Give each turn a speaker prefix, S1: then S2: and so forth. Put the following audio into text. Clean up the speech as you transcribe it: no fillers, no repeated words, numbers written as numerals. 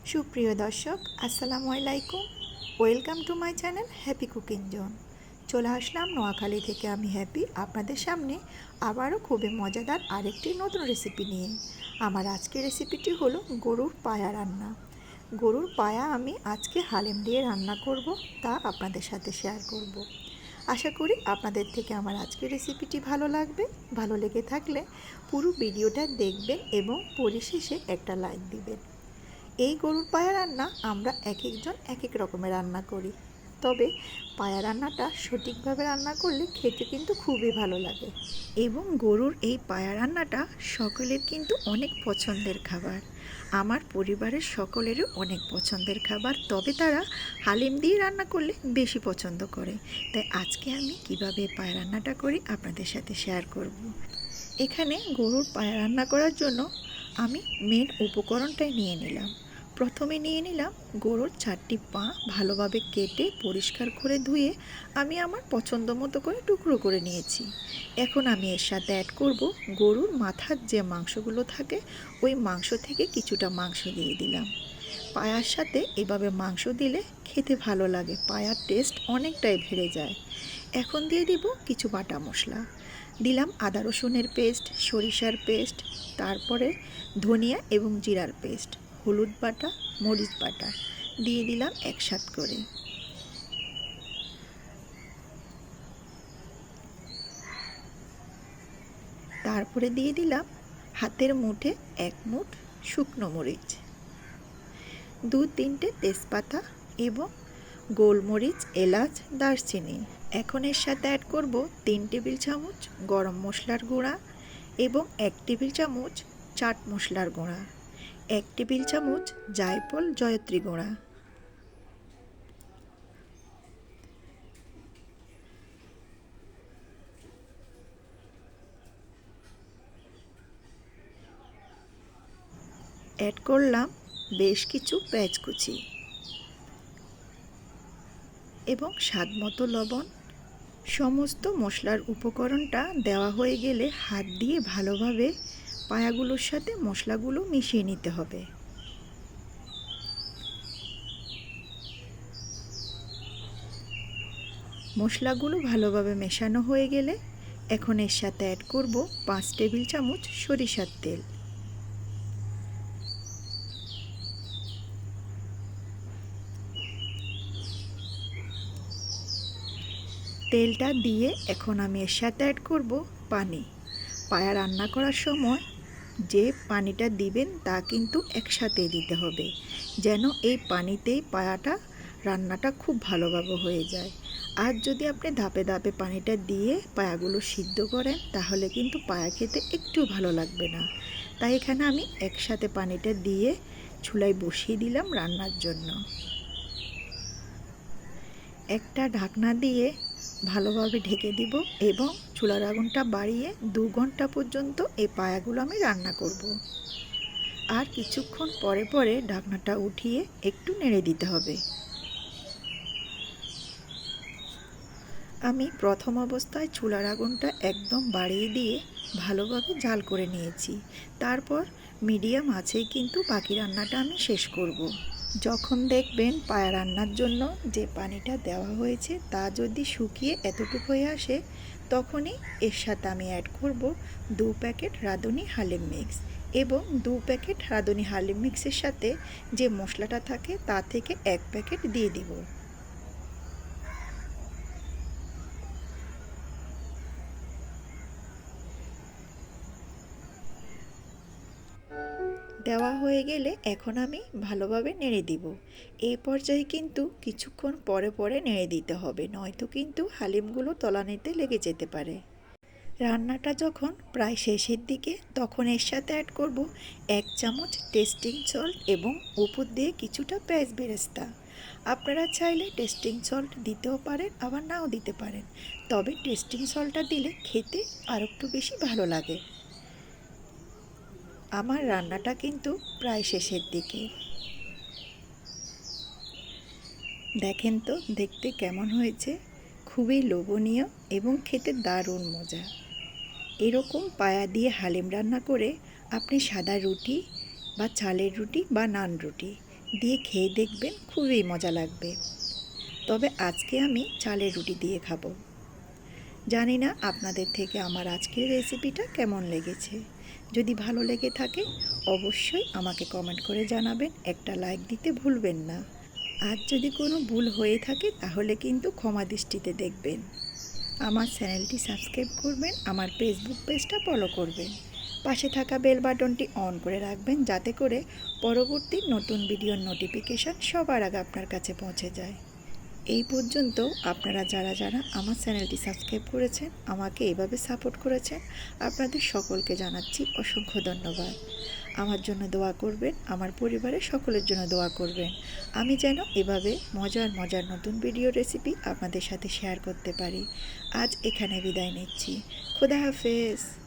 S1: সুপ্রিয় দর্শক, আসসালামু আলাইকুম। Welcome to my channel happy cooking zone. চলে আসলাম নোয়াখালী থেকে আমি হ্যাপি আপনাদের সামনে আবারও খুবই মজাদার আরেকটি নতুন রেসিপি নিয়ে। আমার আজকের রেসিপিটি হলো গরুর পায়া রান্না। গরুর পায়া আমি আজকে হালিম দিয়ে রান্না করব, তা আপনাদের সাথে শেয়ার করব। আশা করি আপনাদের থেকে আমার আজকের রেসিপিটি ভালো লাগবে। ভালো লেগে থাকলে পুরো ভিডিওটা দেখবেন এবং পরিশেষে একটা লাইক দিবেন। এই গরুর পায়া রান্না আমরা এক একজন এক এক রকমের রান্না করি, তবে পায়া রান্নাটা সঠিকভাবে রান্না করলে খেতে কিন্তু খুবই ভালো লাগে। এবং গরুর এই পায়া রান্নাটা সকলের কিন্তু অনেক পছন্দের খাবার। আমার পরিবারের সকলেরও অনেক পছন্দের খাবার, তবে তারা হালিম দিয়ে রান্না করলে বেশি পছন্দ করে। তাই আজকে আমি কিভাবে পায়া রান্নাটা করি আপনাদের সাথে শেয়ার করব। এখানে গরুর পায়া রান্না করার জন্য আমি মেন উপকরণটাই নিয়ে নিলাম। প্রথমে নিয়ে নিলাম গরুর 4টি পা ভালোভাবে কেটে পরিষ্কার করে ধুয়ে আমি আমার পছন্দ মতো করে টুকরো করে নিয়েছি। এখন আমি এর সাথে অ্যাড করব গরুর মাথার যে মাংসগুলো থাকে, ওই মাংস থেকে কিছুটা মাংস দিয়ে দিলাম। পায়ার সাথে এভাবে মাংস দিলে খেতে ভালো লাগে, পায়ার টেস্ট অনেকটাই বেড়ে যায়। এখন দিয়ে দিব কিছু বাটা মশলা। দিলাম আদা রসুনের পেস্ট, সরিষার পেস্ট, তারপরে ধনিয়া এবং জিরার পেস্ট, হলুদ বাটা, মরিচ বাটা দিয়ে দিলাম একসাথ করে। তারপরে দিয়ে দিলাম হাতের মুঠে 1 মুঠ শুকনো মরিচ, 2-3টে তেজপাতা এবং গোলমরিচ, এলাচ, দারচিনি। এখন এর সাথে অ্যাড করব 3 টেবিল চামচ গরম মশলার গুঁড়া এবং 1 টেবিল চামচ চাট মশলার গুঁড়া, 1 টেবিল চামচ জায়ফল জয়ত্রী গুঁড়া। অ্যাড করলাম বেশ কিছু পেঁয়াজ কুচি এবং স্বাদমতো লবণ। সমস্ত মশলার উপকরণটা দেওয়া হয়ে গেলে হাত দিয়ে ভালোভাবে পায়াগুলোর সাথে মশলাগুলো মিশিয়ে নিতে হবে। মশলাগুলো ভালোভাবে মেশানো হয়ে গেলে এখন এর সাথে অ্যাড করব 5 টেবিল চামচ সরিষার তেল। তেলটা দিয়ে এখন আমি এর সাথে অ্যাড করব পানি। পায়া রান্না করার সময় যে পানিটা দিবেন তা কিন্তু একসাথে দিতে হবে, যেন এই পানিতেই পায়াটা রান্নাটা খুব ভালোভাবে হয়ে যায়। আর যদি আপনি ধাপে ধাপে পানিটা দিয়ে পায়াগুলো সিদ্ধ করেন তাহলে কিন্তু পায়া খেতে একটু ভালো লাগবে না। তাই এখানে আমি একসাথে পানিটা দিয়ে চুলায় বসিয়ে দিলাম রান্নার জন্য। একটা ঢাকনা দিয়ে ভালোভাবে ঢেকে দিব এবং চুলার আগুনটা বাড়িয়ে 2 ঘন্টা পর্যন্ত এই পায়াগুলো আমি রান্না করব। আর কিছুক্ষণ পরে পরে ঢাকনাটা উঠিয়ে একটু নেড়ে দিতে হবে। আমি প্রথম অবস্থায় চুলার আগুনটা একদম বাড়িয়ে দিয়ে ভালোভাবে জাল করে নিয়েছি। তারপর মিডিয়াম আঁচেই কিন্তু বাকি রান্নাটা আমি শেষ করব। যখন দেখবেন পায়া রান্নার জন্য যে পানিটা দেওয়া হয়েছে তা যদি শুকিয়ে এতটুকু হয়ে আসে, তখনই এর সাথে আমি অ্যাড করব 2 প্যাকেট রাঁধুনি হালিম মিক্স এবং 2 প্যাকেট রাঁধুনি হালিম মিক্সের সাথে যে মশলাটা থাকে তা থেকে 1 প্যাকেট দিয়ে দিব। দেওয়া হয়ে গেলে এখন আমি ভালোভাবে নেড়ে দিব। এই পর্যায়ে কিন্তু কিছুক্ষণ পরে পরে নেড়ে দিতে হবে, নয়তো কিন্তু হালিমগুলো তলানিতে লেগে যেতে পারে। রান্নাটা যখন প্রায় শেষের দিকে তখন এর সাথে অ্যাড করব 1 চামচ টেস্টিং সল্ট এবং উপর দিয়ে কিছুটা পেঁয়াজ বেরেস্তা। আপনারা চাইলে টেস্টিং সল্ট দিতেও পারেন, আবার নাও দিতে পারেন, তবে টেস্টিং সল্টটা দিলে খেতে আর একটু বেশি ভালো লাগে। আমার রান্নাটা কিন্তু প্রায় শেষের দিকে। দেখেন তো দেখতে কেমন হয়েছে, খুবই লোভনীয় এবং খেতে দারুণ মজা। এরকম পায়া দিয়ে হালিম রান্না করে আপনি সাদা রুটি বা চালের রুটি বা নান রুটি দিয়ে খেয়ে দেখবেন, খুবই মজা লাগবে। তবে আজকে আমি চালের রুটি দিয়ে খাবো। জানি না আপনাদের থেকে আমার আজকের রেসিপিটা কেমন লেগেছে। যদি ভালো লেগে থাকে অবশ্যই আমাকে কমেন্ট করে জানাবেন, একটা লাইক দিতে ভুলবেন না। আর যদি কোনো ভুল হয়ে থাকে তাহলে কিন্তু ক্ষমা দৃষ্টিতে দেখবেন। আমার চ্যানেলটি সাবস্ক্রাইব করবেন, আমার ফেসবুক পেজটা ফলো করবেন, পাশে থাকা বেল বাটনটি অন করে রাখবেন যাতে করে পরবর্তী নতুন ভিডিওর নোটিফিকেশান সবার আগে আপনার কাছে পৌঁছে যায়। এই পর্যন্ত আপনারা যারা যারা আমার চ্যানেলটি সাবস্ক্রাইব করেছেন, আমাকে এভাবে সাপোর্ট করেছেন, আপনাদের সকলকে জানাচ্ছি অসংখ্য ধন্যবাদ। আমার জন্য দোয়া করবেন, আমার পরিবারের সকলের জন্য দোয়া করবেন, আমি যেন এভাবে মজার মজার নতুন ভিডিও রেসিপি আপনাদের সাথে শেয়ার করতে পারি। আজ এখানে বিদায় নিচ্ছি। খোদা হাফেজ।